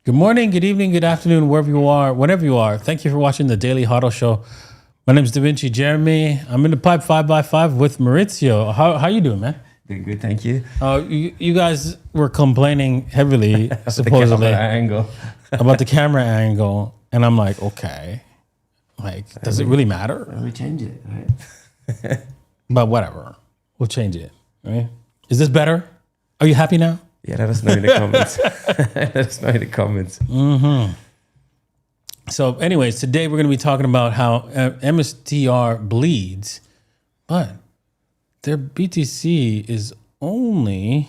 Good morning, good evening, good afternoon, wherever you are, whenever you are. Thank you for watching the Daily Huddle Show. My name is Debunking Jeremy. I'm in the pipe 5x5 with Maurizio. How you doing, man? Doing good, thank you. You guys were complaining heavily, supposedly, about the camera angle. And I'm like, okay. Like, does it really matter? We change it, right? But whatever. We'll change it, right? Is this better? Are you happy now? Yeah, let us know in the comments. Let us know in the comments. Mm-hmm. So anyways, today we're going to be talking about how MSTR bleeds, but their BTC is only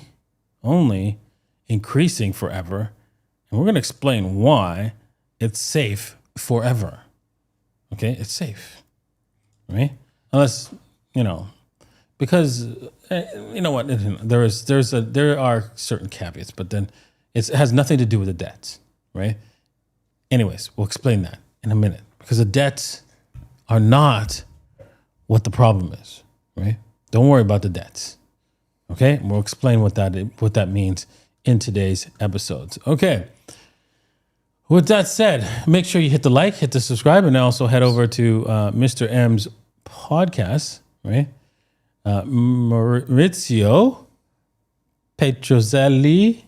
increasing forever. And we're going to explain why it's safe forever. Okay, it's safe, right? Unless, because you know what, there are certain caveats, but then it has nothing to do with the debts, right? Anyways, we'll explain that in a minute because the debts are not what the problem is, right? Don't worry about the debts, okay? We'll explain what that means in today's episodes. Okay. With that said, make sure you hit the like, hit the subscribe, and also head over to Mr. M's podcast, right? Maurizio Petrozelli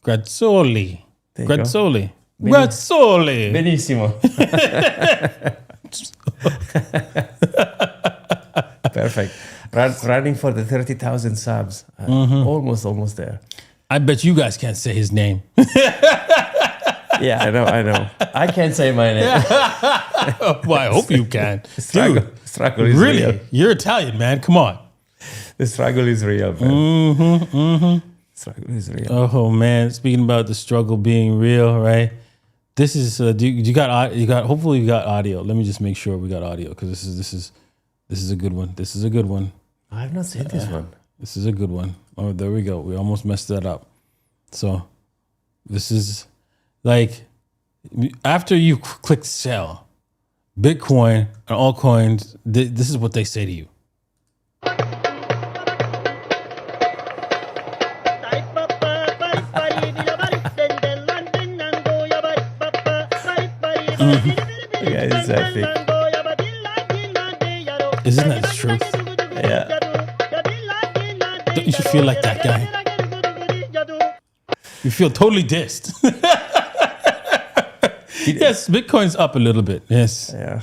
Grazzoli. Grazzoli. Benissimo. Perfect. Running for the 30,000 subs. Almost there. I bet you guys can't say his name. Yeah, I know. I can't say my name. Well, I hope you can. Struggle is really? real. You're Italian, man. Come on. The struggle is real, man. Struggle is real. Oh man, speaking about the struggle being real, right? This is you got hopefully you got audio. Let me just make sure we got audio because this is a good one. This is a good one. I have not seen this one. This is a good one. Oh, there we go. We almost messed that up. So this is like after you click sell, Bitcoin and altcoins, this is what they say to you. Yeah, it's epic. Isn't that the truth? Yeah. Don't you feel like that guy? You feel totally dissed. Yes, Bitcoin's up a little bit. Yes. Yeah.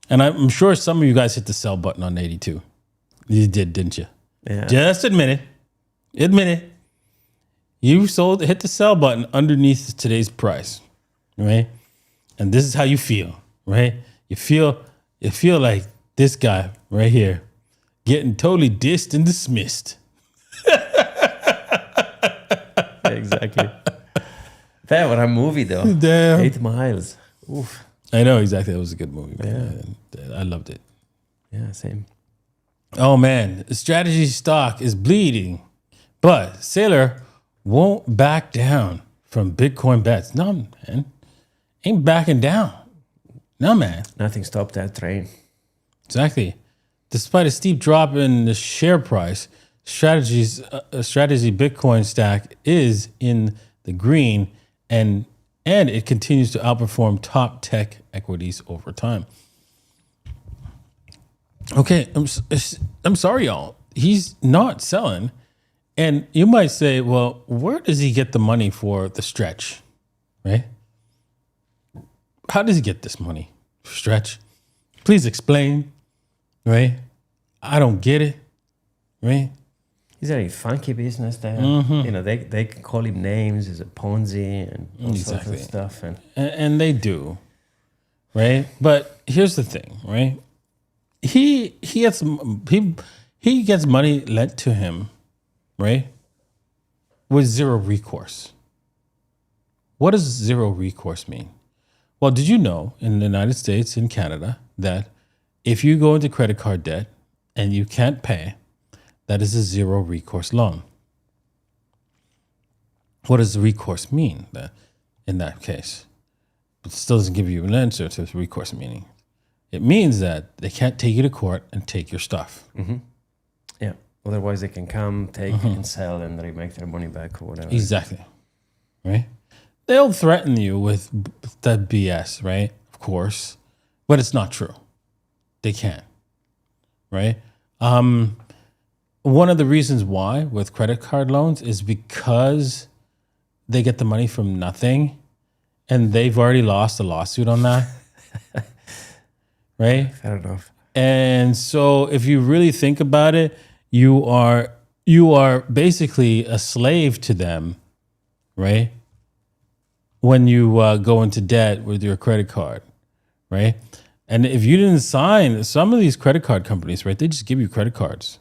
And I'm sure some of you guys hit the sell button on 82. You did, didn't you? Yeah. Just admit it. Admit it. You hit the sell button underneath today's price, right? And this is how you feel, right? You feel like this guy right here getting totally dissed and dismissed. Exactly. That what a movie though. Damn. 8 Miles. Oof. I know exactly. That was a good movie, man. I loved it. Yeah, same. Oh man, the strategy stock is bleeding, but Saylor won't back down from Bitcoin bets. No, man. Ain't backing down. No, man. Nothing stopped that train. Exactly. Despite a steep drop in the share price, strategy Bitcoin stack is in the green and it continues to outperform top tech equities over time. Okay, I'm sorry, y'all. He's not selling. And you might say, well, where does he get the money for the stretch, right? How does he get this money for stretch? Please explain, right? I don't get it, right? He's a funky business there. They can call him names. He's a Ponzi and all sorts of stuff. And they do, right? But here's the thing, right? He gets money lent to him, right? With zero recourse. What does zero recourse mean? Well, did you know in the United States and Canada that if you go into credit card debt and you can't pay, that is a zero recourse loan? What does recourse mean in that case? But it still doesn't give you an answer to recourse meaning. It means that they can't take you to court and take your stuff. Mm-hmm. Yeah. Otherwise, they can come, take, and sell, and they make their money back or whatever. Exactly. Right? they'll threaten you with that BS, right? Of course, but it's not true. They can, right? One of the reasons why with credit card loans is because they get the money from nothing, and they've already lost a lawsuit on that, right? Fair enough. And so, if you really think about it, you are basically a slave to them, right? When you go into debt with your credit card, right? And if you didn't sign, some of these credit card companies, right, they just give you credit cards.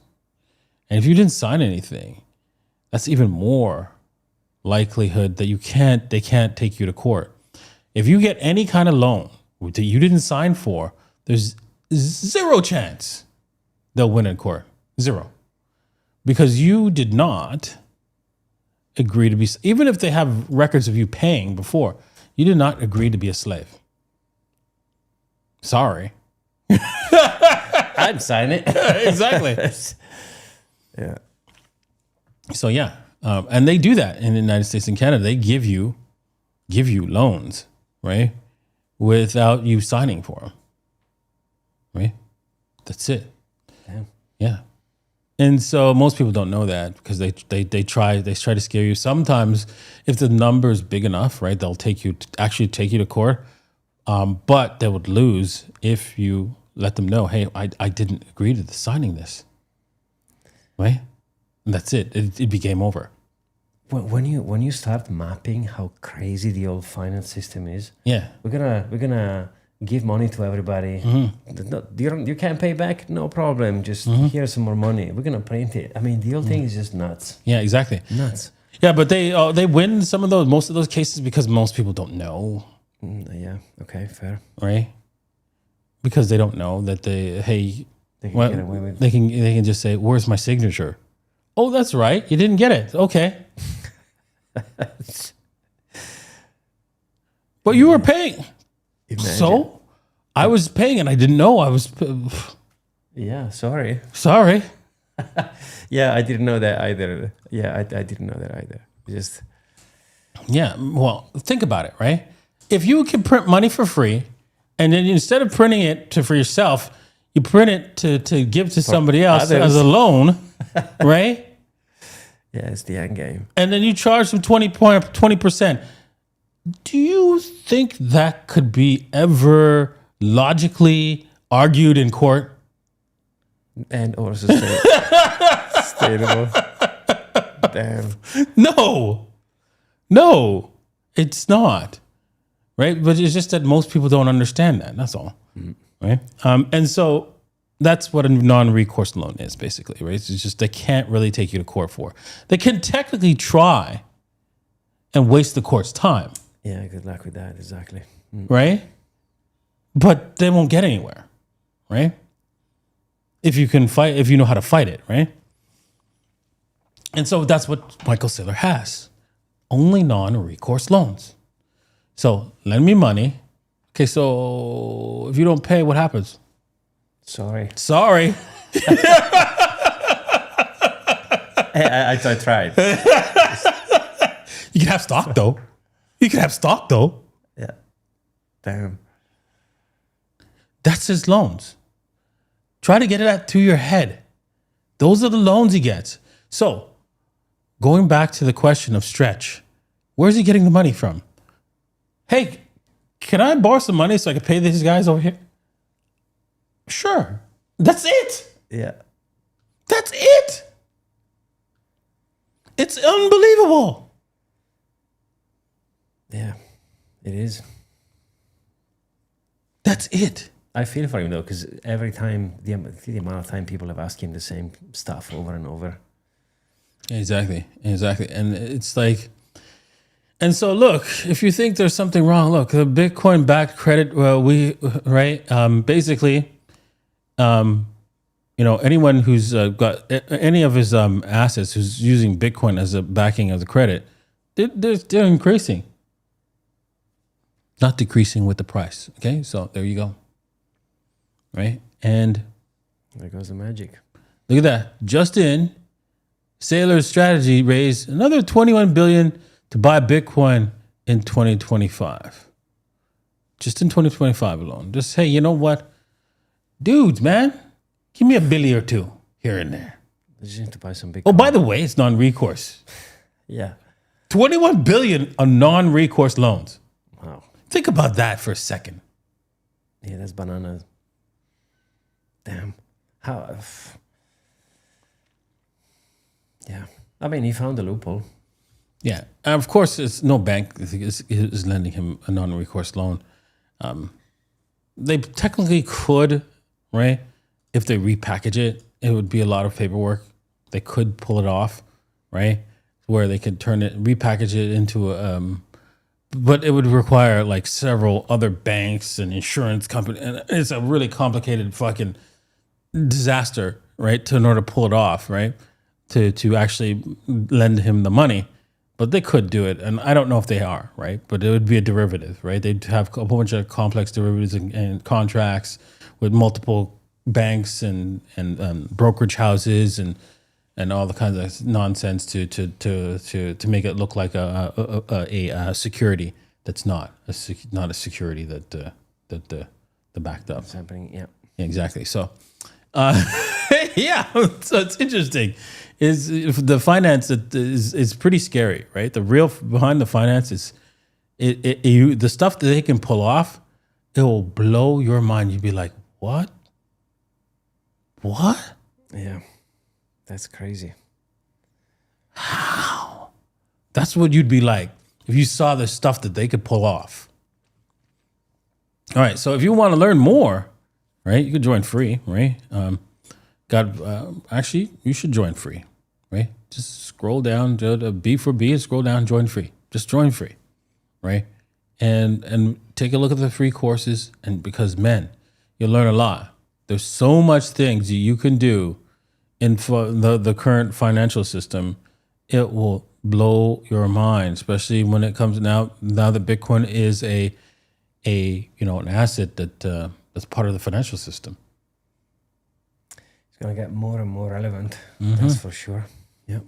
And if you didn't sign anything, that's even more likelihood that they can't take you to court. If you get any kind of loan that you didn't sign for, there's zero chance they'll win in court. Zero. Because you did not agree to be, even if they have records of you paying before, you did not agree to be a slave. Sorry. I'd sign it. Exactly. Yeah. So yeah, and they do that in the United States and Canada. They give you loans, right, without you signing for them, right? That's it. Damn. Yeah. And so most people don't know that because they try to scare you. Sometimes if the number is big enough, right, they'll take you to court. But they would lose if you let them know, hey, I didn't agree to signing this, right? And that's it. It became over. When you start mapping how crazy the old finance system is, Yeah. we're gonna give money to everybody. You can't pay back, no problem. Just here's some more money. We're gonna print it. I mean, the whole thing is just nuts. Yeah, exactly. Nuts. Yeah, but they win most of those cases because most people don't know, Yeah. Okay. Fair. right? Because they don't know that They can well, get away with. they can just say, "Where's my signature?" Oh, that's right. You didn't get it. Okay. But you were paying. Imagine. So I was paying and I didn't know I was. Yeah. Sorry. Sorry. Yeah, I didn't know that either. Yeah, I didn't know that either. Just. Yeah. Well, think about it, right? If you can print money for free, and then instead of printing it for yourself, you print it to give to somebody else others. as a loan, right? Yeah, it's the end game. And then you charge them 20%. Do you think that could be ever logically argued in court? And also sustainable. Damn. No, it's not. Right? But it's just that most people don't understand that. That's all. Right? And so that's what a non-recourse loan is, basically, right? It's just they can't really take you to court for. They can technically try and waste the court's time. Yeah, good luck with that. Exactly. Right? But they won't get anywhere, right? If you know how to fight it, right? And so that's what Michael Saylor has. Only non-recourse loans. So lend me money. Okay, so if you don't pay, what happens? Sorry. I tried. You can have stock though. Yeah. Damn. That's his loans. Try to get it to your head. Those are the loans he gets. So going back to the question of Stretch, where's he getting the money from? Hey, can I borrow some money so I can pay these guys over here? Sure. That's it. Yeah. That's it. It's unbelievable. Yeah, it is. That's it. I feel for him though, because every time the amount of time people have asked him the same stuff over and over. Exactly. And it's like, and so look, if you think there's something wrong, look, the Bitcoin backed credit, basically, anyone who's got any of his assets who's using Bitcoin as a backing as a credit, they're increasing, not decreasing with the price. Okay, so there you go. Right, and there goes the magic. Look at that. Just in, Saylor's strategy raised another $21 billion to buy Bitcoin in 2025. Just in 2025 alone. Just, hey, you know what? Dudes, man, give me a billy or two here and there. You just need to buy some big. Oh, by the way, it's non-recourse. Yeah. 21 billion on non-recourse loans. Wow. Think about that for a second. Yeah, that's bananas. Damn. How? Yeah. I mean, he found a loophole. Yeah. Of course, it's no bank is lending him a non-recourse loan. They technically could, right? If they repackage it, it would be a lot of paperwork. They could pull it off, right? Where they could repackage it into but it would require like several other banks and insurance companies. And it's a really complicated fucking disaster, right? In order to pull it off, right? To actually lend him the money. But they could do it, and I don't know if they are, right? But it would be a derivative, right? They'd have a whole bunch of complex derivatives and contracts with multiple banks and brokerage houses and all the kinds of nonsense to make it look like a security that's not a security that the backed up. What's happening? Yeah. Exactly. So, yeah. So it's interesting. Is the finance is pretty scary, right? The real behind the finance is the stuff that they can pull off. It will blow your mind. You'd be like, what? What? Yeah, that's crazy. How? That's what you'd be like if you saw the stuff that they could pull off. All right. So if you want to learn more, right, you could join free, right? Actually, you should join free, right? Just scroll down to B for B and scroll down, join free. Just join free, right? And take a look at the free courses, and because you'll learn a lot. There's so much things you can do in the current financial system. It will blow your mind, especially when it comes now that Bitcoin is an asset that's part of the financial system. It's gonna get more and more relevant. That's for sure. Yep.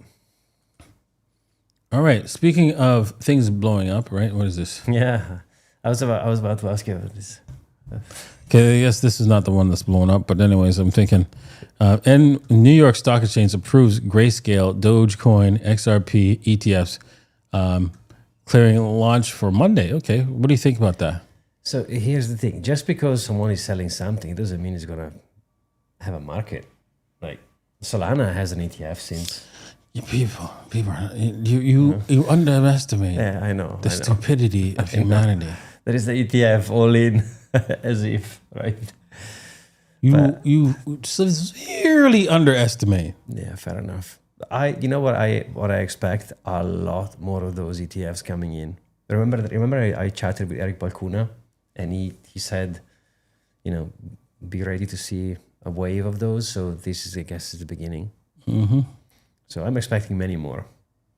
All right. Speaking of things blowing up, right? What is this? Yeah, I was about to ask you about this. Okay, I guess this is not the one that's blowing up, but anyways, I'm thinking. And New York Stock Exchange approves Grayscale, Dogecoin, XRP, ETFs, clearing launch for Monday. Okay, what do you think about that? So here's the thing: just because someone is selling something, doesn't mean it's gonna have a market. Like Solana has an ETF since. Yeah, people, you underestimate. Yeah, I know. The stupidity of humanity. There is the ETF all in, as if, right? You severely underestimate. Yeah, fair enough. You know what I expect? A lot more of those ETFs coming in. Remember I chatted with Eric Balcuna, and he said, be ready to see a wave of those. So this is, I guess, is the beginning. Mm-hmm. So I'm expecting many more,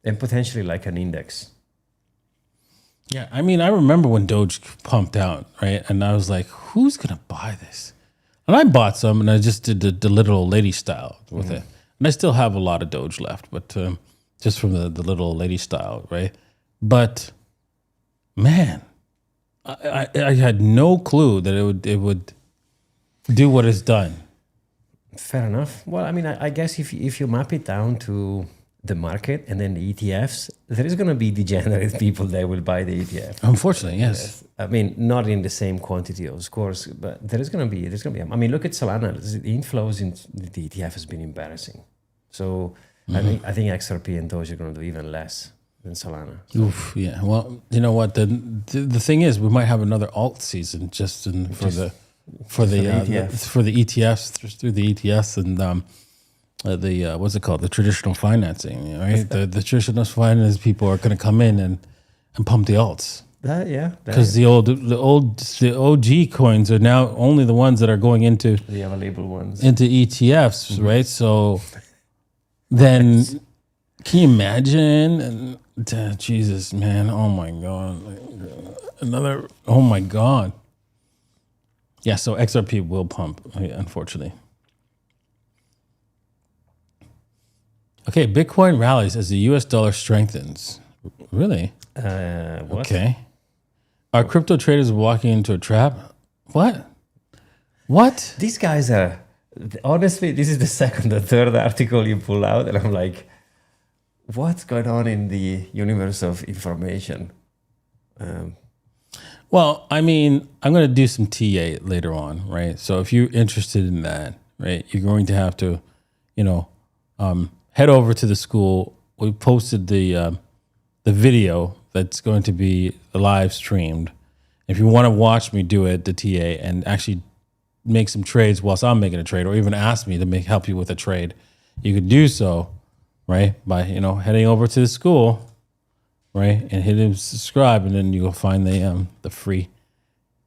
and potentially like an index. Yeah, I mean, I remember when Doge pumped out, right? And I was like, who's going to buy this? And I bought some, and I just did the little old lady style with it. And I still have a lot of Doge left, but just from the little old lady style, right? But, man, I had no clue that it would do what it's done. Fair enough. Well, I mean, I guess if you map it down to the market and then the ETFs, there is going to be degenerate people that will buy the ETF. Unfortunately, yes. I mean, not in the same quantity, of course, but there's going to be. I mean, look at Solana. The inflows in the ETF has been embarrassing. So I think XRP and Doge are going to do even less than Solana. So. Oof, yeah. Well, you know what? The thing is, we might have another alt season for the ETFs through the ETFs and what's it called? The traditional financing, right? The traditional finance people are going to come in and pump the alts. Because the OG coins are now only the ones that are going into the available ones into ETFs, right? So then, can you imagine? Jesus, man! Oh my God! Oh my God! Yeah, so XRP will pump, unfortunately. Okay, Bitcoin rallies as the U.S. dollar strengthens. Really? What? Okay. Are crypto traders walking into a trap? What? What? These guys are, honestly, this is the second or third article you pull out, and I'm like, what's going on in the universe of information? Well, I mean, I'm going to do some TA later on, right? So if you're interested in that, right, you're going to have to, head over to the school. We posted the video that's going to be live streamed. If you want to watch me do it, the TA, and actually make some trades whilst I'm making a trade, or even ask me to help you with a trade, you could do so, right, by heading over to the school, right, and hitting subscribe, and then you'll find the free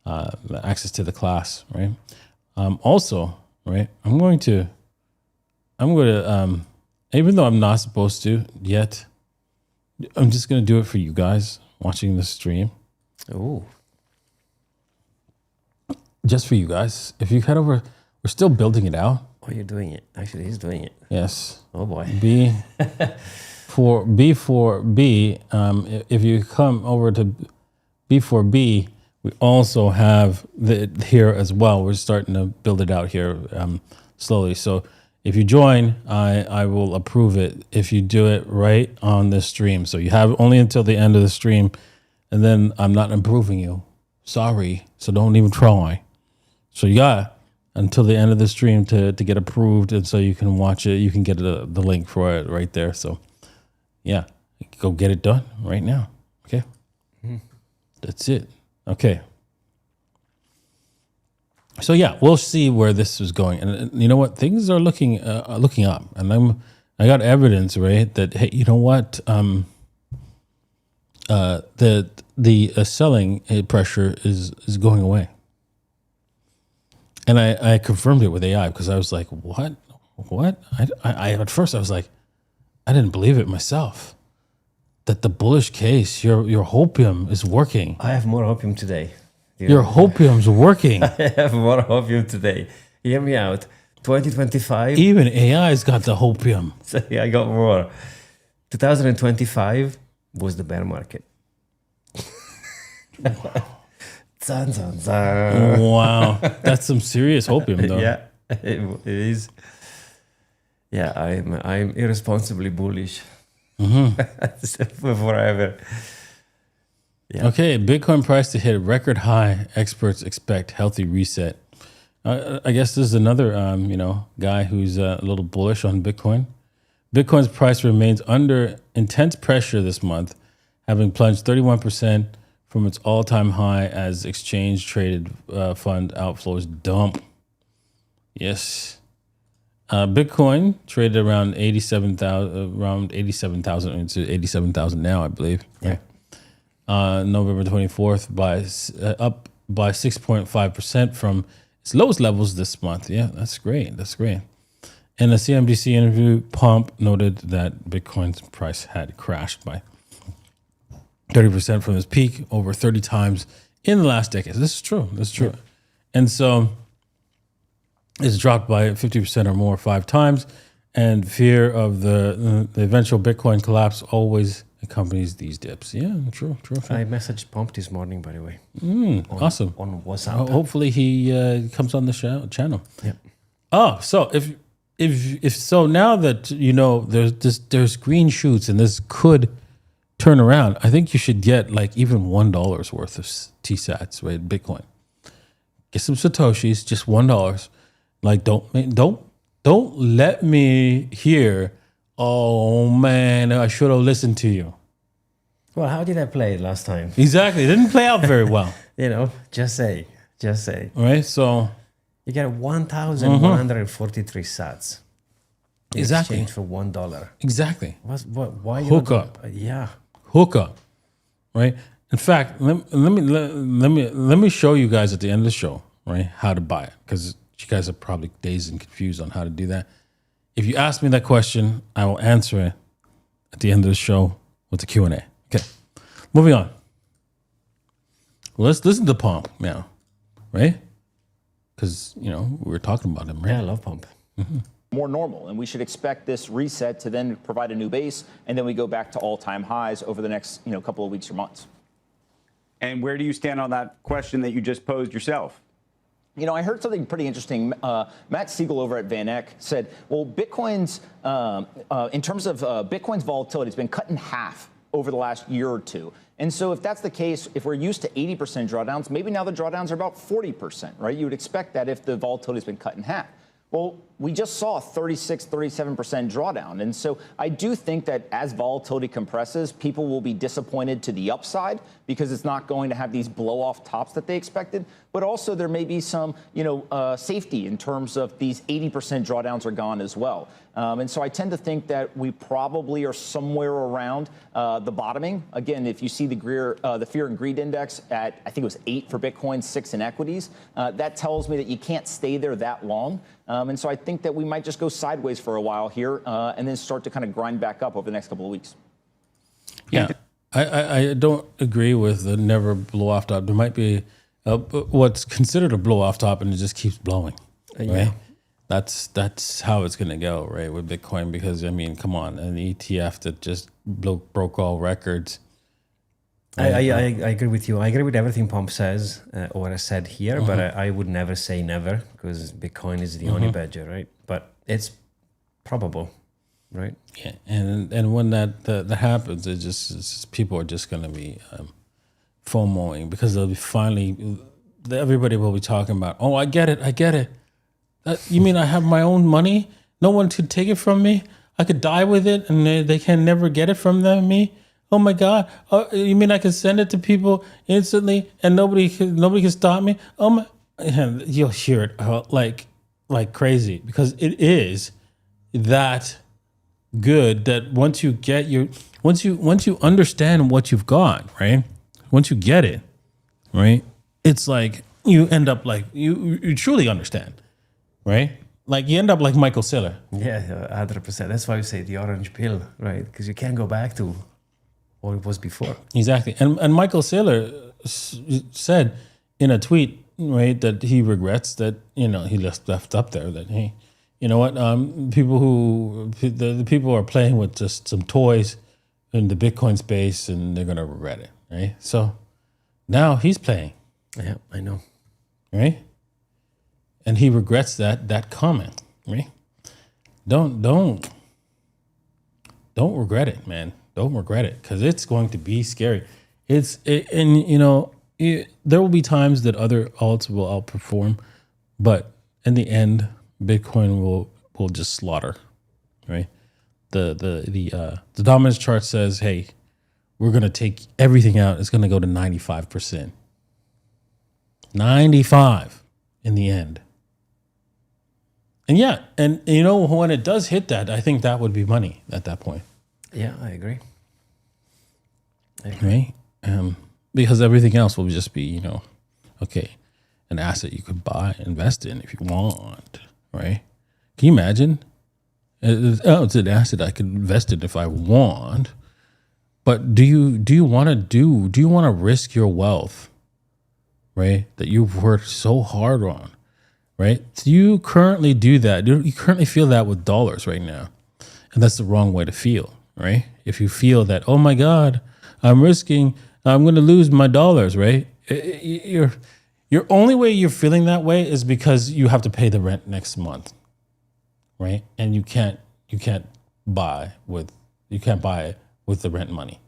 access to the class, right. Also, right, I'm going to even though I'm not supposed to yet, I'm just going to do it for you guys watching the stream. Oh, Just for you guys. If you head over, we're still building it out. oh, you're doing it. Actually, he's doing it. Yes. Oh boy. B for B. If you come over to B4B, we also have here as well. We're starting to build it out here slowly. So if you join, I will approve it if you do it right on the stream. So you have only until the end of the stream, and then I'm not approving you. Sorry. So don't even try. So you got until the end of the stream to get approved, and so you can watch it. You can get the link for it right there. So, yeah, go get it done right now. Okay, That's it. Okay. So yeah, we'll see where this is going, and you know what? Things are looking up, and I got evidence, right? That hey, you know what? The selling pressure is going away. And I confirmed it with AI because I was like, what? I at first I was like, I didn't believe it myself. That the bullish case, your hopium is working. I have more opium today. Your hopium's working. I have more opium today. Hear me out. 2025. Even AI's got the hopium. So yeah, I got more. 2025 was the bear market. Zan, zan, zan. Wow. That's some serious hopium, though. Yeah, it is. Yeah, I'm irresponsibly bullish. Forever. Yeah. Okay, Bitcoin price to hit a record high. Experts expect healthy reset. I guess this is another, guy who's a little bullish on Bitcoin. Bitcoin's price remains under intense pressure this month, having plunged 31% from its all-time high as exchange-traded fund outflows dump. Yes. Bitcoin traded around 87,000 into 87,000 now, I believe. Yeah. November 24th up by 6.5% from its lowest levels this month. Yeah, that's great. In a CNBC interview, Pomp noted that Bitcoin's price had crashed by 30% from its peak over 30 times in the last decade. This is true. Yeah. And so it's dropped by 50% or more 5 times. And fear of the eventual Bitcoin collapse always accompanies these dips. Yeah, true. I messaged Pomp this morning, by the way. Awesome. On WhatsApp. Hopefully he comes on the channel. Yeah. Oh, so if so, now that there's green shoots and this could turn around, I think you should get like even $1 worth of TSATs, right? Bitcoin. Get some Satoshis, just $1. Like don't let me hear, oh man, I should have listened to you. Well, how did I play it last time? Exactly. It didn't play out very well. Just say. All right, so you get 1,143 sats. In Exactly. exchange for $1. Exactly. Why Hook up. Yeah. Hook up, right? In fact, let me show you guys at the end of the show, right, how to buy it, because you guys are probably dazed and confused on how to do that. If you ask me that question, I will answer it at the end of the show with the Q&A. Okay, moving on. Well, let's listen to Pomp now, right? Because we were talking about him, right? Yeah, I love Pomp. more normal, and we should expect this reset to then provide a new base, and then we go back to all-time highs over the next couple of weeks or months. And where do you stand on that question that you just posed yourself? I heard something pretty interesting. Matt Siegel over at Van Eck said, well, Bitcoin's, in terms of Bitcoin's volatility, it's been cut in half over the last year or two. And so if that's the case, if we're used to 80% drawdowns, maybe now the drawdowns are about 40%, right? You would expect that if the volatility has been cut in half. Well, we just saw a 36, 37% drawdown. And so I do think that as volatility compresses, people will be disappointed to the upside because it's not going to have these blow-off tops that they expected. But also there may be some, safety in terms of these 80% drawdowns are gone as well. And so I tend to think that we probably are somewhere around the bottoming. Again, if you see the fear and greed index at, I think it was 8 for Bitcoin, 6 in equities, that tells me that you can't stay there that long. And so I think that we might just go sideways for a while here and then start to kind of grind back up over the next couple of weeks. Yeah, I don't agree with the never blow off top. There might be what's considered a blow off top and it just keeps blowing, right? Yeah. That's how it's going to go, right, with Bitcoin, because, I mean, come on, an ETF that just broke all records. Right? I agree with you. I agree with everything Pomp says or what I said here, but I would never say never because Bitcoin is the only badger, right? But it's probable, right? Yeah, and when that happens, it's just people are just going to be FOMOing because they'll be finally, everybody will be talking about, oh, I get it. You mean I have my own money? No one could take it from me? I could die with it and they can never get it from me? Oh my God! You mean I can send it to people instantly and nobody can stop me? Oh my! And you'll hear it like crazy because it is that good that once you understand what you've got, right? Once you get it, right? It's like you end up like you truly understand, right? Like you end up like Michael Saylor. Yeah, 100%. That's why we say the orange pill, right? Because you can't go back to what it was before. Exactly. And Michael Saylor said in a tweet, right, that he regrets that, he left up there that, hey, you know what, the people are playing with just some toys in the Bitcoin space and they're going to regret it, right? So now he's playing. Yeah, I know. Right? And he regrets that comment, right? Don't regret it, man. Don't regret it because it's going to be scary. There will be times that other alts will outperform, but in the end, Bitcoin will just slaughter, right? The dominance chart says, hey, we're going to take everything out. It's going to go to 95%. 95 in the end. And yeah, and when it does hit that, I think that would be money at that point. Yeah, I agree. Right? Because everything else will just be, okay, an asset you could buy, invest in if you want, right? Can you imagine? It's an asset I could invest in if I want. But do you want to risk your wealth, right? That you've worked so hard on, right? Do you currently do that? You currently feel that with dollars right now. And that's the wrong way to feel, right? If you feel that, oh my God, I'm going to lose my dollars, right? Your only way you're feeling that way is because you have to pay the rent next month, right? And you can't buy with the rent money.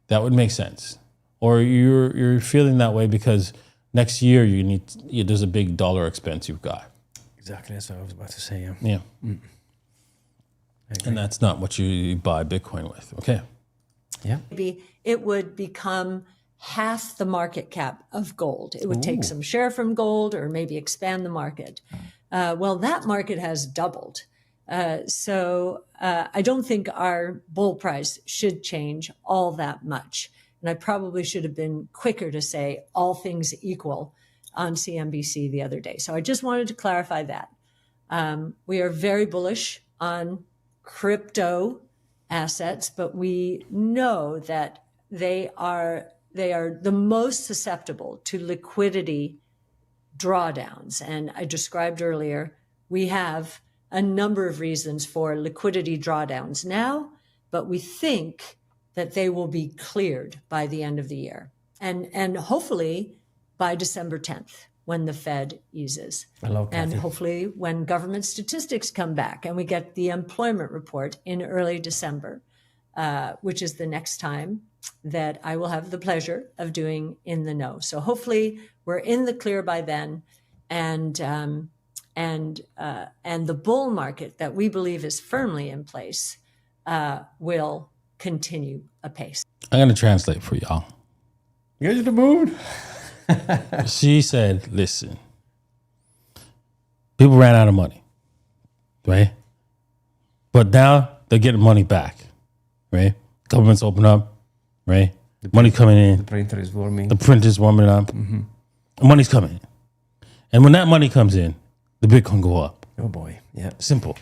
That would make sense. Or you're feeling that way because next year there's a big dollar expense you've got. Exactly, that's what I was about to say. Yeah. And that's not what you buy Bitcoin with. Okay. Yeah. Maybe it would become half the market cap of gold. It would take some share from gold or maybe expand the market. Well, that market has doubled. So I don't think our bull price should change all that much. And I probably should have been quicker to say all things equal on CNBC the other day. So I just wanted to clarify that. We are very bullish on crypto assets, but we know that they are the most susceptible to liquidity drawdowns. And I described earlier, we have a number of reasons for liquidity drawdowns now, but we think that they will be cleared by the end of the year, and hopefully by December 10th, when the Fed eases. Hello, and Kathy. hopefully when government statistics come back and we get the employment report in early December, which is the next time that I will have the pleasure of doing In the Know. So hopefully we're in the clear by then, and the bull market that we believe is firmly in place will continue apace. I'm going to translate for y'all. You guys in the mood? She said, listen, people ran out of money, right? But now they're getting money back, right? Governments open up, right? Money coming in. The printer is warming. The printer's warming up. Money's coming in. And when that money comes in, the Bitcoin go up. Oh boy, yeah. Simple.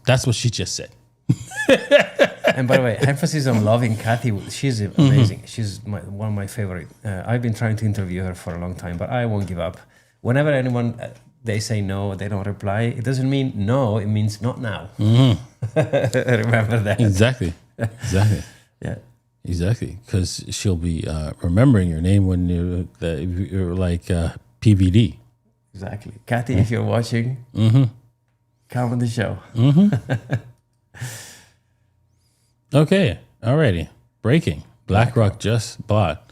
That's what she just said. And by the way, emphasis on loving Kathy. She's amazing. She's one of my favorite. I've been trying to interview her for a long time, but I won't give up. Whenever anyone, they say no, they don't reply, it doesn't mean no, it means not now. Remember that. Exactly. Yeah. Exactly. Because she'll be remembering your name when you're like PVD. Exactly. Kathy, if you're watching, come on the show. Okay. Alrighty. Breaking. BlackRock just bought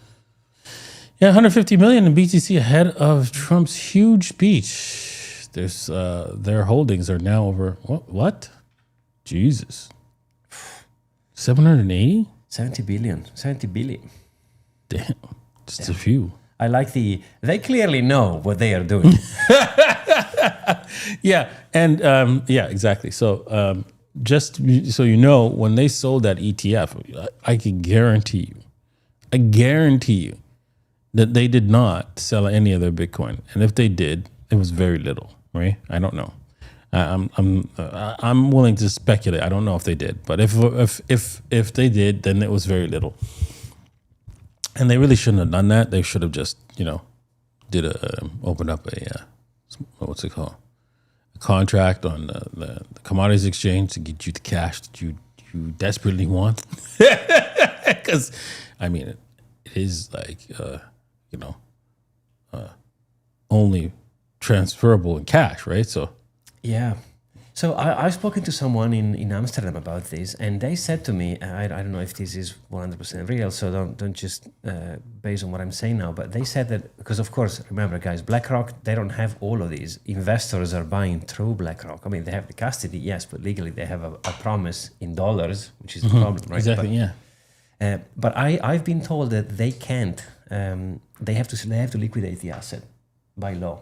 150 million in BTC ahead of Trump's huge speech. There's their holdings are now over what? Jesus. 780? 70 billion. Damn. Just a few. I like they clearly know what they are doing. Yeah. And exactly. So just so you know, when they sold that ETF, I can guarantee you that they did not sell any of their Bitcoin. And if they did, it was very little, right? I don't know. I'm willing to speculate. I don't know if they did, but if they did, then it was very little. And they really shouldn't have done that. They should have just, opened up a what's it called? A contract on the commodities exchange to get you the cash that you desperately want. Because, it is like, only transferable in cash, right? So, yeah. So I've spoken to someone in Amsterdam about this, and they said to me, I don't know if this is 100% real, so don't just base on what I'm saying now, but they said that, because of course, remember guys, BlackRock, they don't have all of these. Investors are buying through BlackRock. They have the custody, yes, but legally they have a promise in dollars, which is the problem, right? Exactly, But I've been told that they can't, they have to liquidate the asset by law.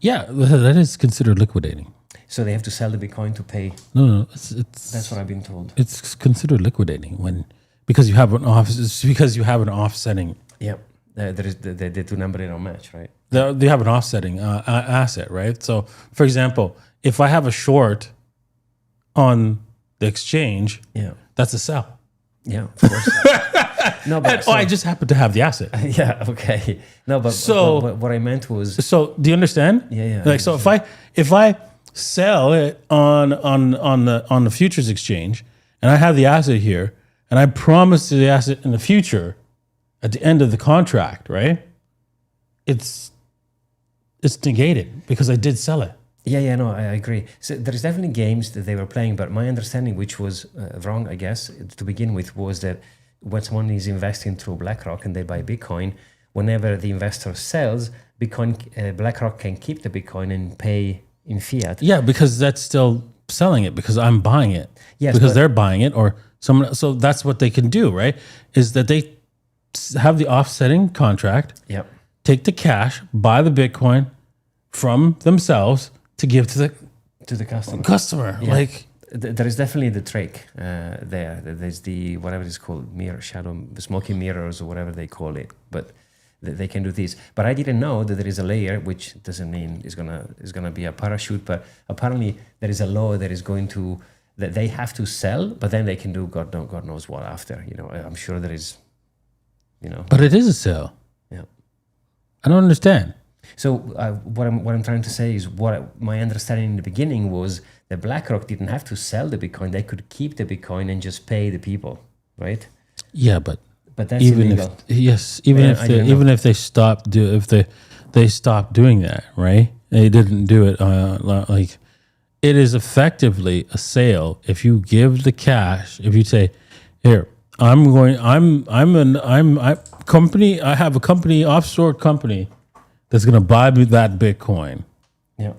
Yeah, that is considered liquidating. So they have to sell the Bitcoin to pay. No, it's that's what I've been told. It's considered liquidating because you have an offsetting. Yeah, there is the two number they don't match, right? They have an offsetting asset, right? So, for example, if I have a short on the exchange, that's a sell. Yeah, of course. No, but I just happen to have the asset. Yeah, okay. No, but what I meant was. So, do you understand? Yeah. Like, so if I sell it on the futures exchange, and I have the asset here, and I promise the asset in the future at the end of the contract, right? It's negated because I did sell it. Yeah, no, I agree. So there's definitely games that they were playing, but my understanding, which was wrong, I guess, to begin with, was that when someone is investing through BlackRock and they buy Bitcoin, whenever the investor sells Bitcoin, BlackRock can keep the Bitcoin and pay in fiat. Yeah, because that's still selling it because I'm buying it. Yes, because they're buying it or someone. So that's what they can do, right? Is that they have the offsetting contract. Yep. Take the cash, buy the Bitcoin from themselves to give to the customer. Yeah. Like there is definitely the trick there. There's the whatever it's called, mirror, shadow, smoky mirrors or whatever they call it. But they can do this. But I didn't know that there is a layer, which doesn't mean it's gonna be a parachute. But apparently there is a law that is going to that they have to sell, but then they can do God knows what after. I'm sure there is. But it is a sale. Yeah. I don't understand. So what I'm trying to say is my understanding in the beginning was that BlackRock didn't have to sell the Bitcoin; they could keep the Bitcoin and just pay the people, right? Yeah, but that's even illegal. Even if they stopped they stopped doing that, right? They didn't do it like it is effectively a sale if you give the cash. If you say, "Here, I have a company, offshore company that's going to buy me that Bitcoin." Yeah.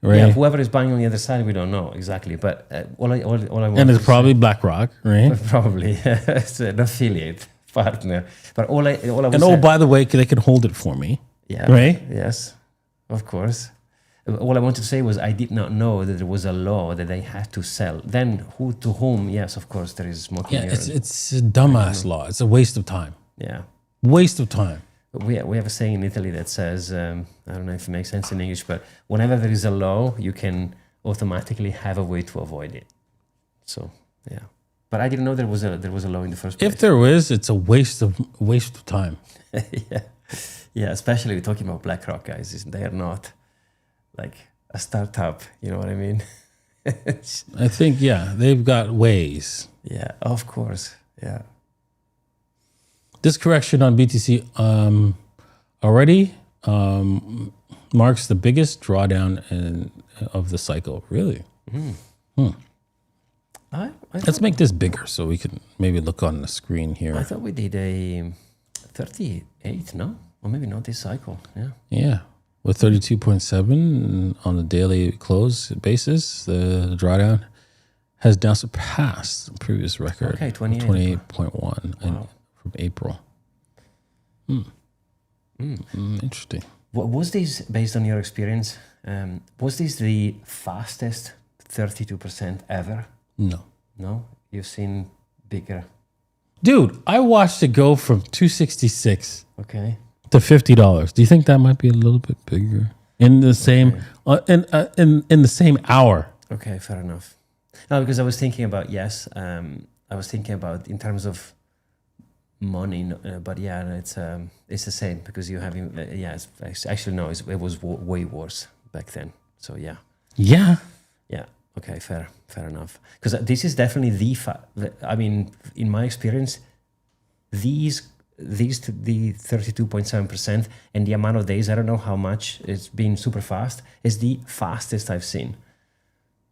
Right. Yeah, whoever is buying on the other side, we don't know exactly. But all I want And it's to probably BlackRock, right? say, probably it's an affiliate partner. But all I was And saying, by the way, they can hold it for me. yeah, right? Yes, of course. All I wanted to say was I did not know that there was a law that they had to sell. Then who to whom? Yes, of course, there is smoking. Yeah, it's a dumbass law. It's a waste of time. Yeah. Waste of time. We have a saying in Italy that says, I don't know if it makes sense in English, but whenever there is a law, you can automatically have a way to avoid it. So, yeah. But I didn't know there was a law in the first place. If there is, it's a waste of time. Yeah. Yeah, especially talking about BlackRock, guys. They are not like a startup, you know what I mean? I think, they've got ways. Yeah, of course. Yeah. This correction on BTC already marks the biggest drawdown of the cycle. Really? Let's make this bigger so we can maybe look on the screen here. I thought we did a 38, no? Or maybe not this cycle. Yeah. Yeah. With 32.7 on the daily close basis, the drawdown has now surpassed the previous record. Okay, 28.1 from April. Interesting. What was this, based on your experience, was this the fastest 32% ever? No. No? You've seen bigger? Dude, I watched it go from 266 Okay. to $50. Do you think that might be a little bit bigger in the same in the same hour? Okay, fair enough. No, because I was thinking about I was thinking about in terms of money, but yeah, it's the same because you have actually no, it was way worse back then. So yeah. Yeah. Yeah. Okay. Fair enough. Because this is definitely I mean, in my experience, the 32.7% and the amount of days, I don't know how much it's been super fast, is the fastest I've seen.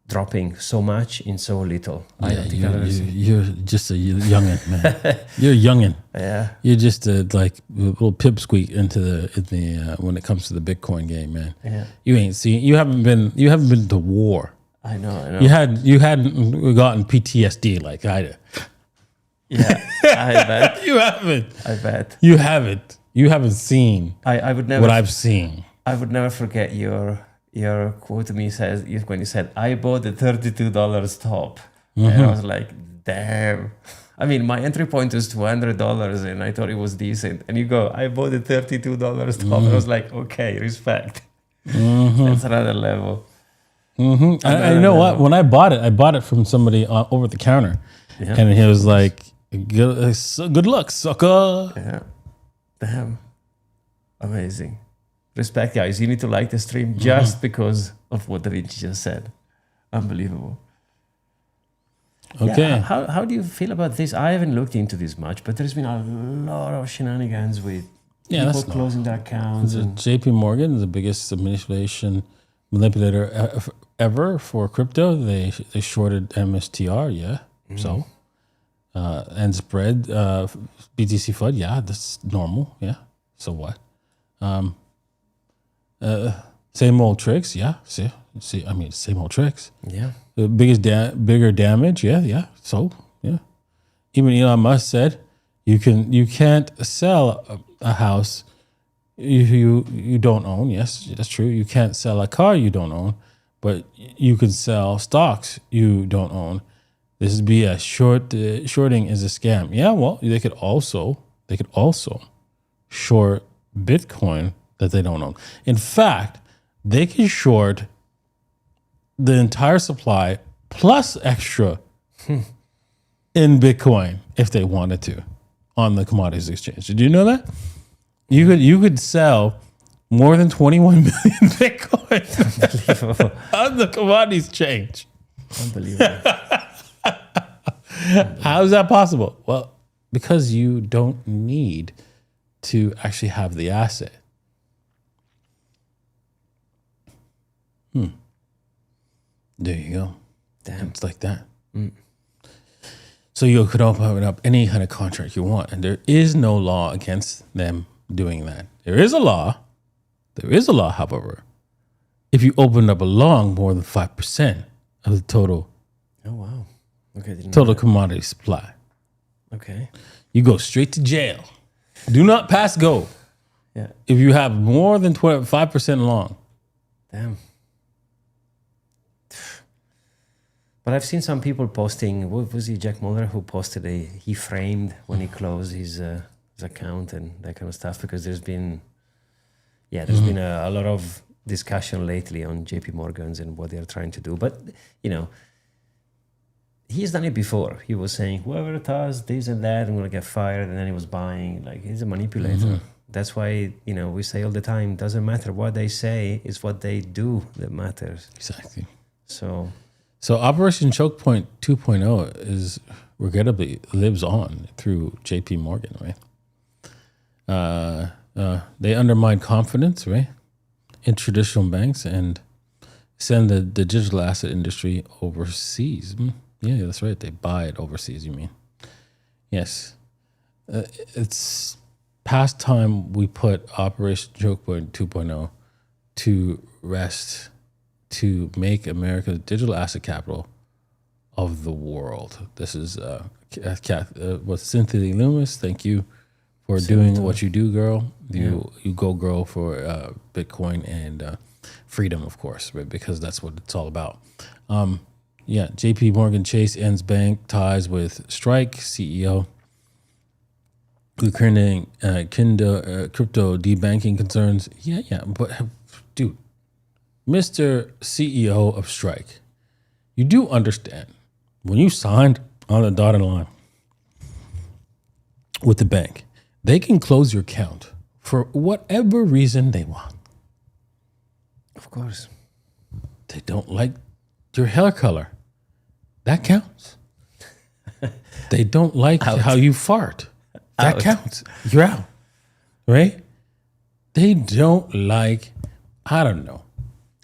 Dropping so much in so little. I don't think I've ever seen. You're just a youngin, man. You're a youngin. Yeah. You're just a little pipsqueak into the when it comes to the Bitcoin game, man. Yeah. You haven't been to war. I know. You hadn't gotten PTSD like I did. Yeah, I bet. You haven't. I bet. You haven't. You haven't seen I would never what I've seen. I would never forget your quote to me when you said, I bought the $32 top. And I was like, damn. I mean, my entry point was $200 and I thought it was decent. And you go, I bought the $32 top. I was like, okay, respect. That's another level. I you know what? When I bought it from somebody over the counter. Yeah. And he was like, good luck, sucker. Yeah. Damn. Amazing. Respect, guys. You need to like the stream just because of what Vinci just said. Unbelievable. Okay. Yeah, how do you feel about this? I haven't looked into this much, but there's been a lot of shenanigans with people closing their accounts. JP Morgan is the biggest manipulator ever for crypto. They shorted MSTR, yeah. So, and spread BTC FUD, yeah, that's normal, yeah. So what? Same old tricks, yeah. See, I mean, same old tricks. Yeah. The bigger damage, yeah. So, yeah. Even Elon Musk said, you can't sell a house you don't own. Yes, that's true. You can't sell a car you don't own, but you can sell stocks you don't own. This is BS. Shorting is a scam. Yeah, well, they could also short Bitcoin that they don't own. In fact, they can short the entire supply plus extra in Bitcoin if they wanted to on the commodities exchange. Did you know that? You could sell more than 21 million Bitcoin Unbelievable. on the commodities change. Unbelievable. How is that possible? Well, because you don't need to actually have the asset. There you go. Damn. It's like that. So you could open up any kind of contract you want, and there is no law against them doing that. There is a law, however, if you open up a long more than 5% of the total Oh, wow. Okay. Didn't know total that. commodity supply, Okay. you go straight to jail. Do not pass go Yeah. if you have more than 5% long. Damn. But I've seen some people posting. What was he, Jack Muller, who posted he framed when he closed his account and that kind of stuff, because there's been a lot of discussion lately on JP Morgan's and what they're trying to do. But he's done it before. He was saying whoever does this and that, I'm gonna get fired, and then he was buying. Like, he's a manipulator. That's why we say all the time, doesn't matter what they say, it's what they do that matters. Exactly. So Operation Choke Point 2.0 is regrettably lives on through JP Morgan, right? They undermine confidence, right, in traditional banks and send the digital asset industry overseas. Yeah, that's right. They buy it overseas, you mean? Yes. It's past time we put Operation Choke Point 2.0 to rest, to make America the digital asset capital of the world. This is Cynthia Loomis. Thank you for doing what you do, girl. You go, girl, for Bitcoin and freedom, of course, right? Because that's what it's all about. JP Morgan Chase ends bank ties with Strike CEO. Ukrainian crypto debanking concerns. But dude, Mr. CEO of Strike, you do understand when you signed on the dotted line with the bank, they can close your account for whatever reason they want. of course. They don't like your hair color. That counts. They don't like how you fart. That counts. You're out. Right? They don't like, I don't know.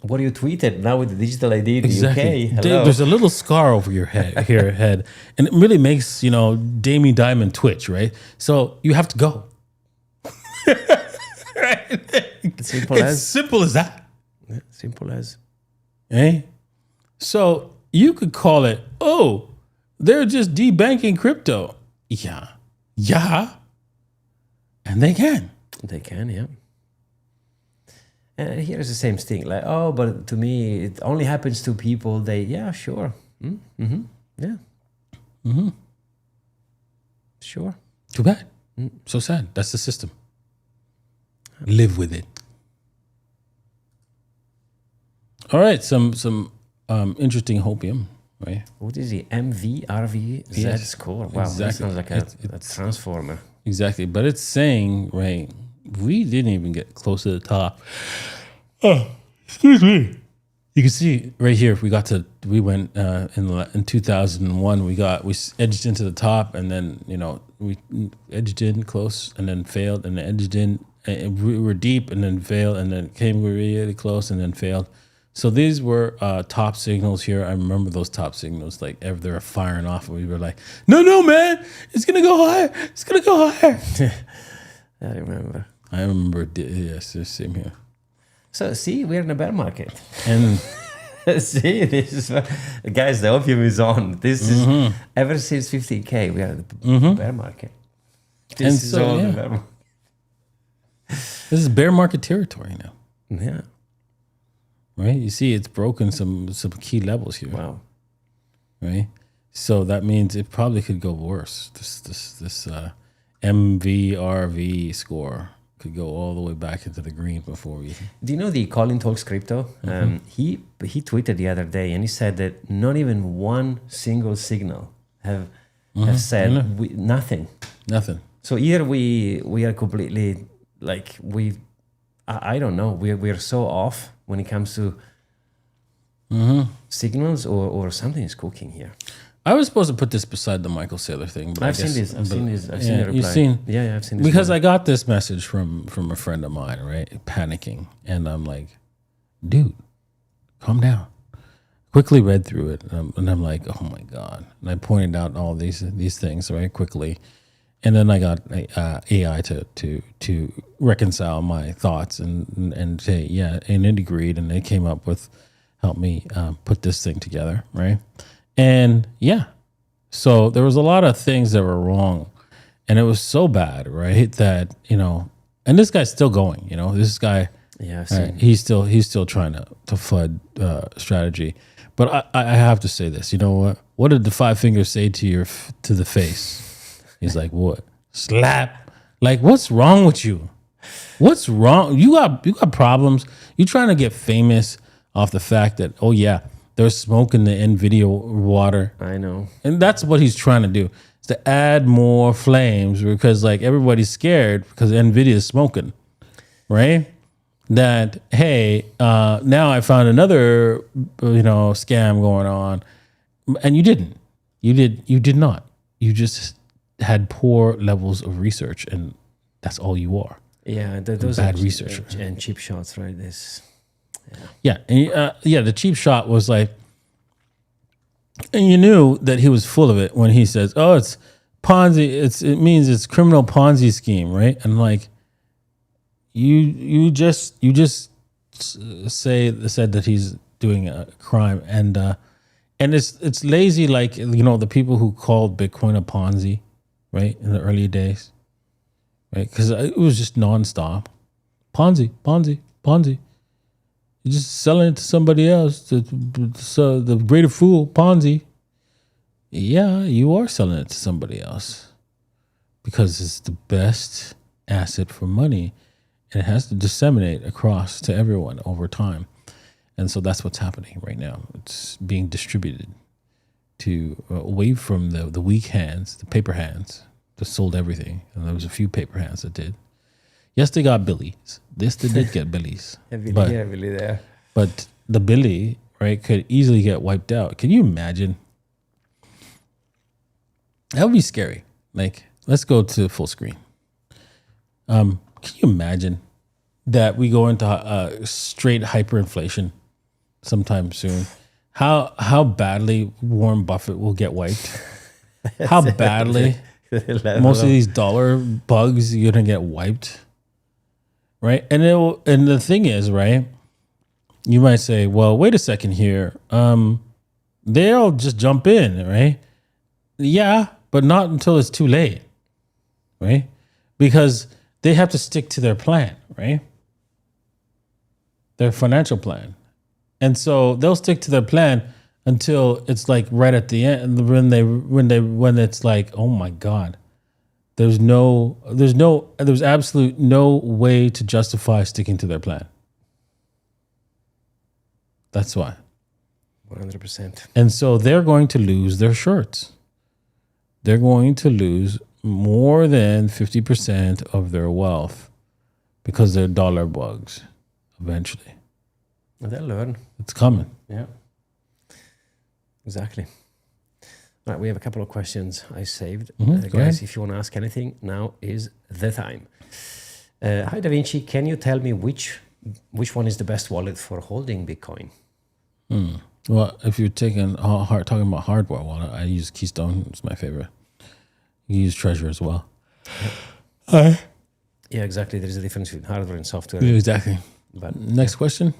What you tweeted now with the digital ID in the Exactly. UK. Hello. There's a little scar over your head, and it really makes Damie Diamond twitch, right? So you have to go. Right? Simple It's as. simple as that. Yeah, simple as. Eh? So you could call it, oh, they're just debanking crypto. Yeah, and they can. They can, yeah. And here's the same thing, like, oh, but to me, it only happens to people. Sure. Yeah. Sure. Too bad. So sad. That's the system. Live with it. All right, some interesting hopium, right? What is the MVRVZ Yes, score? Wow, exactly. that sounds like a transformer. Exactly, but it's saying, right, we didn't even get close to the top. Oh, excuse me. You can see right here, we went in 2001, we edged into the top, and then, we edged in close and then failed, and then edged in, and we were deep and then failed, and then came really close and then failed. So these were top signals here. I remember those top signals, like they were firing off, and we were like, no, man, it's going to go higher. It's going to go higher. I remember. Yes, same here. So, see, we're in a bear market. And see, this is guys, the opium is on. This is ever since 15K, we are in the bear market. This is all the bear market. This is bear market territory now. Yeah. Right? You see, it's broken some key levels here. Wow. Right? So that means it probably could go worse. This MVRV score could go all the way back into the green before we. Do you know the Colin Talks Crypto? He tweeted the other day, and he said that not even one single signal have said nothing. Nothing. So either we are completely like we I don't know. We're so off when it comes to signals, or something is cooking here. I was supposed to put this beside the Michael Saylor thing, but I've seen this. I've seen the reply. You've seen, Yeah, I've seen this. because I got this message from a friend of mine, right? Panicking, and I'm like, dude, calm down. Quickly read through it, and I'm like, oh my god! And I pointed out all these things right quickly, and then I got AI to reconcile my thoughts and say yeah, and it agreed, and they came up with help me put this thing together, right? And yeah, so there was a lot of things that were wrong, and it was so bad, right? That and this guy's still going. This guy, Yeah, I've seen. he's still trying to flood strategy. But I have to say this. You know what? What did the five fingers say to the face? He's like, what? Slap. Like, what's wrong with you? What's wrong? You got problems. You trying to get famous off the fact that, oh yeah, there's smoke in the NVIDIA water. I know. And that's what he's trying to do, is to add more flames, because like everybody's scared because NVIDIA is smoking, right? That, hey, now I found another, scam going on, and you didn't. You did not. You just had poor levels of research, and that's all you are. Yeah, those bad are researchers. and cheap shots, right? This. Yeah, and the cheap shot was like, and you knew that he was full of it when he says, "Oh, it's Ponzi. It means it's criminal Ponzi scheme, right?" And like, you just said that he's doing a crime, and it's lazy, like the people who called Bitcoin a Ponzi, right, in the early days, right? Because it was just nonstop, Ponzi. You're just selling it to somebody else, the greater fool, Ponzi. Yeah, you are selling it to somebody else because it's the best asset for money, and it has to disseminate across to everyone over time. And so that's what's happening right now. It's being distributed to away from the weak hands, the paper hands that sold everything. And there was a few paper hands that did. Yes, they got billies. They did get billies. Heavily there. But the billy, right, could easily get wiped out. Can you imagine? That would be scary. Like, let's go to full screen. Can you imagine that we go into straight hyperinflation sometime soon? How badly Warren Buffett will get wiped? How badly most of these dollar bugs are gonna get wiped? Right, and the thing is, right, you might say, well, wait a second here. They'll just jump in, right? Yeah, but not until it's too late, right? Because they have to stick to their plan, right? Their financial plan. And so they'll stick to their plan until it's like right at the end, when it's like, oh my God. There's absolute no way to justify sticking to their plan. That's why. 100%. And so they're going to lose their shorts. They're going to lose more than 50% of their wealth because they're dollar bugs eventually. They'll learn. It's coming. Yeah. Exactly. All right, we have a couple of questions I saved. Guys, if you want to ask anything, now is the time. Hi, Da Vinci. Can you tell me which one is the best wallet for holding Bitcoin? Well, if you're talking about hardware wallet, I use Keyston. It's my favorite. You use Trezor as well. Yeah, exactly. There is a difference between hardware and software. Yeah, exactly. But next question.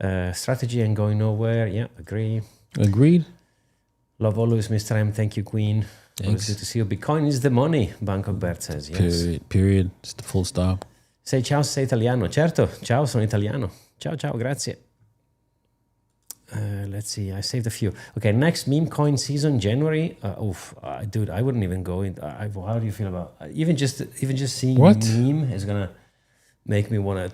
Strategy and going nowhere. Yeah, agree. Agreed. Love always, Mr. M. Thank you, Queen. Always good to see you. Bitcoin is the money, Bangkok Bert says. Yes. Period. It's the full stop. Say ciao, sei italiano. Certo. Ciao, sono italiano. Ciao, grazie. Let's see. I saved a few. Okay, next meme coin season, January. Dude, I wouldn't even go in. How do you feel about even just seeing meme is gonna make me wanna.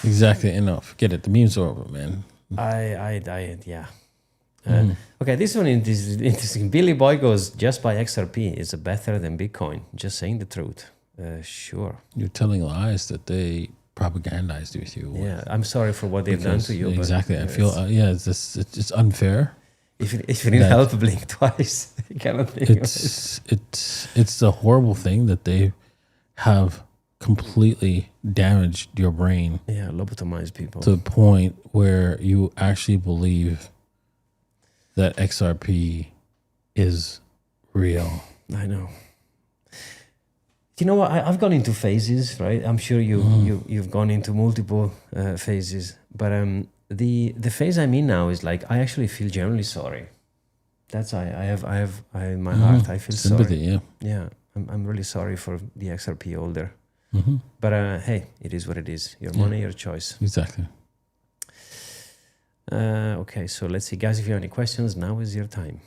Exactly. Enough. Forget it. The memes are over, man. Yeah. Okay, this one is interesting. Billy Boy goes, just buy XRP. It's better than Bitcoin. Just saying the truth. Sure. You're telling lies that they propagandized with you. Yeah, I'm sorry for what they've done to you. Exactly. But, I feel it's unfair. If you didn't help blink twice, you cannot think of it. It's a horrible thing that they have completely damaged your brain. Yeah, lobotomize people to the point where you actually believe that XRP is real. I know. You know what? I've gone into phases, right? I'm sure you've gone into multiple phases, but the phase I'm in now is like I actually feel generally sorry. That's I have in my heart I feel sympathy, sorry. Yeah. I'm really sorry for the XRP holder. But hey, it is what it is. Your money, your choice. Exactly. Okay, so let's see, guys. If you have any questions, now is your time.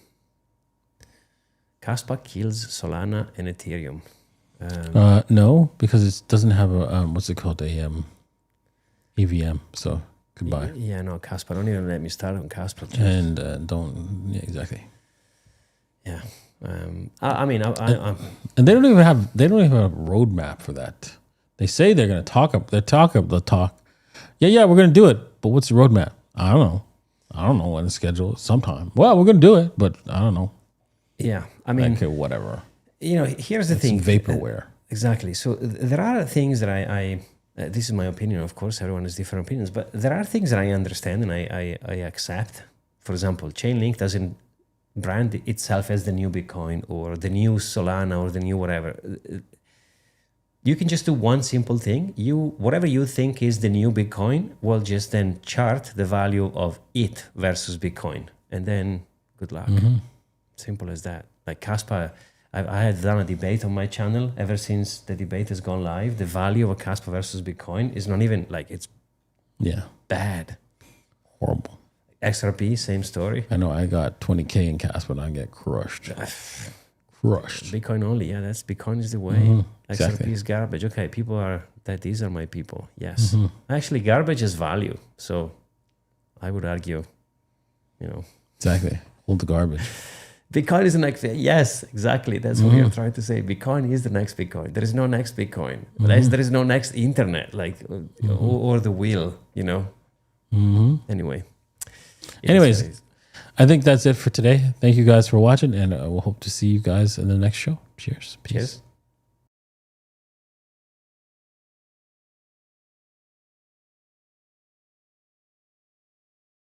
Kaspa kills Solana and Ethereum. No, because it doesn't have a what's it called, a EVM. So goodbye. Yeah, no, Kaspa. Don't even let me start on Kaspa. And don't. Yeah, exactly. Yeah. I mean, and they don't even have a roadmap for that. They say they're going to talk up. They'll talk. Yeah, we're going to do it. But what's the roadmap? I don't know when it's scheduled. Sometime. Well, we're going to do it, but I don't know. Yeah, I mean, okay, whatever. You know, here's the thing. Vaporware. Exactly. So there are things that I this is my opinion, of course. Everyone has different opinions, but there are things that I understand and I accept. For example, Chainlink doesn't brand itself as the new Bitcoin or the new Solana or the new whatever. You can just do one simple thing. Whatever you think is the new Bitcoin will just then chart the value of it versus Bitcoin. And then good luck. Simple as that. Like Kaspa, I had done a debate on my channel. Ever since the debate has gone live, the value of a Kaspa versus Bitcoin is not even like it's bad. Horrible. XRP, same story. I know I got 20K in Kaspa and I get crushed. Crushed. Bitcoin only, yeah, that's Bitcoin is the way. Exactly. XRP is garbage. Okay, these are my people. Yes. Actually, garbage is value. So I would argue, Exactly. Hold the garbage. Bitcoin is the next. Yes, exactly. That's what we are trying to say. Bitcoin is the next Bitcoin. There is no next Bitcoin. There is no next internet, or the wheel. Anyway. Anyways, I think that's it for today. Thank you guys for watching, and we'll hope to see you guys in the next show. Cheers. Peace. Cheers.